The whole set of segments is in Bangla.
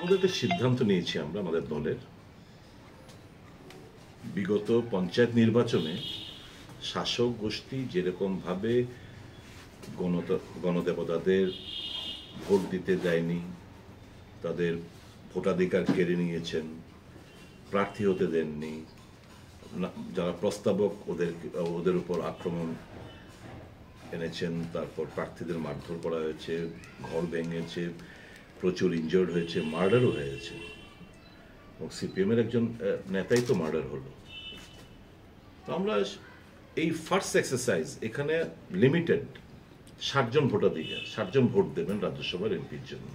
আমাদের একটা সিদ্ধান্ত নিয়েছি আমরা আমাদের দলের বিগত পঞ্চায়েত নির্বাচনে শাসক গোষ্ঠী যেরকমভাবে গণদেবতাদের ভোট দিতে দেয়নি, তাদের ভোটাধিকার কেড়ে নিয়েছেন, প্রার্থী হতে দেননি, যারা প্রস্তাবক ওদের উপর আক্রমণ এনেছেন, তারপর প্রার্থীদের মারধর করা হয়েছে, ঘর ভেঙেছে, প্রচুর ইনজার্ড হয়েছে, মার্ডারও হয়েছে। এবং সিপিএমের একজন নেতাই তো মার্ডার হলো। তো আমরা এই ফার্স্ট এক্সারসাইজ এখানে লিমিটেড 60 জন ভোটাধিকার, 60 জন ভোট দেবেন রাজ্যসভার এমপির জন্য,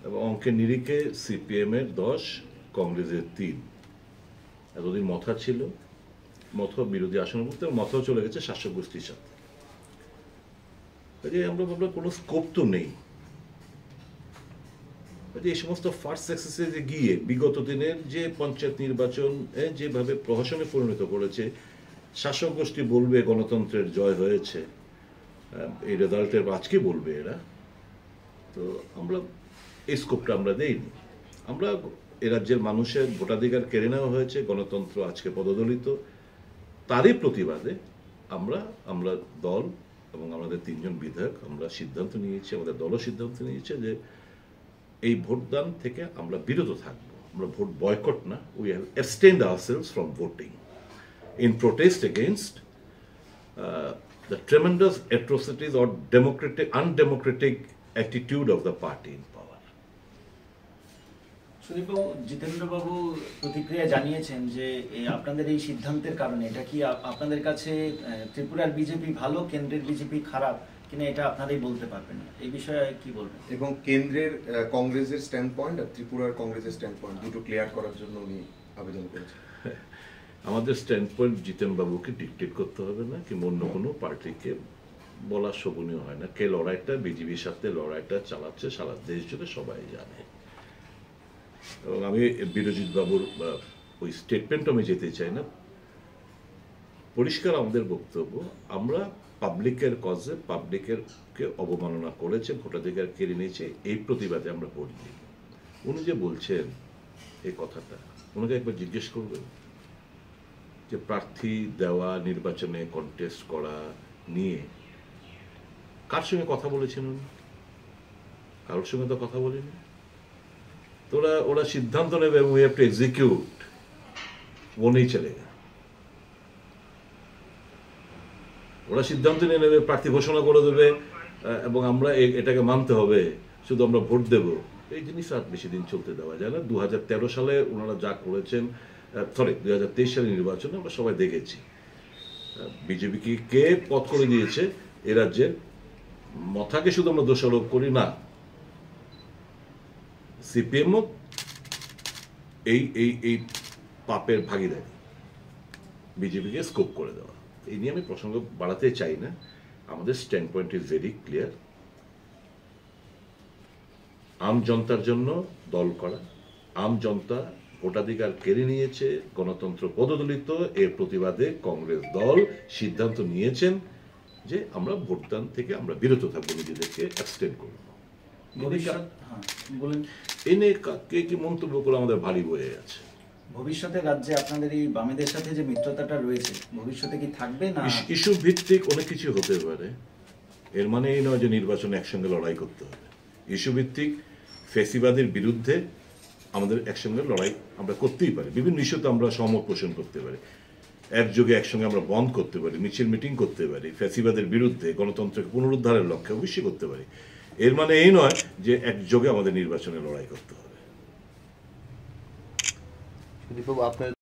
এবং অঙ্কের নিরিখে সিপিএমের 10, কংগ্রেসের 3। এতদিন মথা ছিল, মথা বিরোধী আসনভুক্ত, মথাও চলে গেছে শাসক গোষ্ঠীর সাথে। আমরা ভাবলাম কোনো স্কোপ তো নেই। এই সমস্ত ফার্স্ট এক্সারসাইজে গিয়ে বিগত দিনের যে পঞ্চায়েত নির্বাচন যেভাবে প্রহসনে পরিণত করেছে, শাসক গোষ্ঠী বলবে গণতন্ত্রের জয় হয়েছে, এই রেজাল্টের আজকে বলবে এরা। তো আমরা এই স্কোপটা আমরা দেইনি। আমরা এ রাজ্যের মানুষের ভোটাধিকার কেড়ে নেওয়া হয়েছে, গণতন্ত্র আজকে পদদলিত, তারই প্রতিবাদে আমরা দল এবং আমাদের 3 জন বিধায়ক আমরা সিদ্ধান্ত নিয়েছি, আমাদের দলও সিদ্ধান্ত নিয়েছে যে এই ভোটদান থেকে আমরা বিরত থাকবো। আমরা ভোট বয়কট না, we have abstained ourselves from voting in protest against the tremendous atrocities or undemocratic attitude of the party in power. সুদীপবাবু, জিতেন্দ্রবাবু প্রতিক্রিয়া জানিয়েছেন যে আপনাদের এই সিদ্ধান্তের কারণে এটা কি আপনাদের কাছে ত্রিপুরার বিজেপি ভালো, কেন্দ্রের বিজেপি খারাপ কিনা এটা আপনারাই বলতে পারবেন, এই বিষয়ে কি বলবেন? এবং কেন্দ্রের কংগ্রেসের স্ট্যান্ড পয়েন্ট আর ত্রিপুরার কংগ্রেসের স্ট্যান্ড পয়েন্ট দুটো ক্লিয়ার করার জন্য উনি আবেদন করেছেন। আমাদের স্ট্যান্ড পয়েন্ট জিতেনবাবুকে ডিকটেট করতে হবে না, কিংবা অন্য কোনো পার্টিকে বলা শোভনীয় হয় না। কে লড়াইটা বিজেপির সাথে লড়াইটা চালাচ্ছে সারা দেশ জুড়ে সবাই জানে। এবং আমি বিরজিৎ বাবুর ওই স্টেটমেন্ট আমি যেতে চাই না। পরিষ্কার আমাদের বক্তব্য, আমরা পাবলিকের কজে পাবলিকেরকে অবমাননা করেছে, ভোটাধিকার কেড়ে নিয়েছে, এই প্রতিবাদে আমরা ভোট দিই। উনি যে বলছেন এই কথাটা, ওনাকে একবার জিজ্ঞেস করবেন যে প্রার্থী দেওয়া, নির্বাচনে কন্টেস্ট করা নিয়ে কার সঙ্গে কথা বলেছেন উনি? কারোর সঙ্গে তো কথা বলেনি। তো ওরা সিদ্ধান্ত নেবে এবং উই হ্যাভ টু এক্সিকিউট, वो नहीं चलेगा। ওরা সিদ্ধান্ত নিয়ে নেবে, প্রার্থী ঘোষণা করে দেবে এবং আমরা এটাকে মানতে হবে, শুধু আমরা ভোট দেব। এই জিনিস আর বেশি দিন চলতে দেওয়া যায় না। 2013 সালে ওনারা যা করেছেন, 2023 সালের নির্বাচনে আমরা সবাই দেখেছি বিজেপিকে কে পথ করে দিয়েছে। এ রাজ্যের মথাকে শুধু আমরা দোষারোপ করি না, সিপিএমও এই পাপের ভাগিদারি, বিজেপিকে স্কোপ করে দেওয়া। এই নিয়ে আমি প্রসঙ্গ বাড়াতে চাই না। আমাদের stand point is very clear. আম জনতার জন্য দল করা, আম জনতা ভোটাধিকার কেড়ে নিয়েছে, গণতন্ত্র পদদলিত, এর প্রতিবাদে কংগ্রেস দল সিদ্ধান্ত নিয়েছেন যে আমরা ভোটদান থেকে আমরা বিরত থাকবো, নিজেদেরকে অ্যাবস্টেন করবো। এ নিয়ে কে কি মন্তব্য করে আমাদের ভারী বয়ে আছে। ভবিষ্যতে রাজ্যে আপনাদের এই বামেদের সাথে যে মিত্রতাটা রয়েছে, ভবিষ্যতে কি থাকবে না? ইস্যু ভিত্তিক অনেক কিছু হতে পারে, এর মানে এই নয় যে নির্বাচনে একসঙ্গে লড়াই করতে হবে। ইস্যু ভিত্তিক ফ্যাসিবাদের বিরুদ্ধে আমাদের একসঙ্গে লড়াই আমরা করতেই পারি, বিভিন্ন ইস্যুতে আমরা সহমত পোষণ করতে পারি, একযোগে একসঙ্গে আমরা বন্ধ করতে পারি, মিছিল মিটিং করতে পারি, ফ্যাসিবাদের বিরুদ্ধে গণতন্ত্রকে পুনরুদ্ধারের লক্ষ্যে অবশ্যই করতে পারি। এর মানে এই নয় যে একযোগে আমাদের নির্বাচনে লড়াই করতে হবে।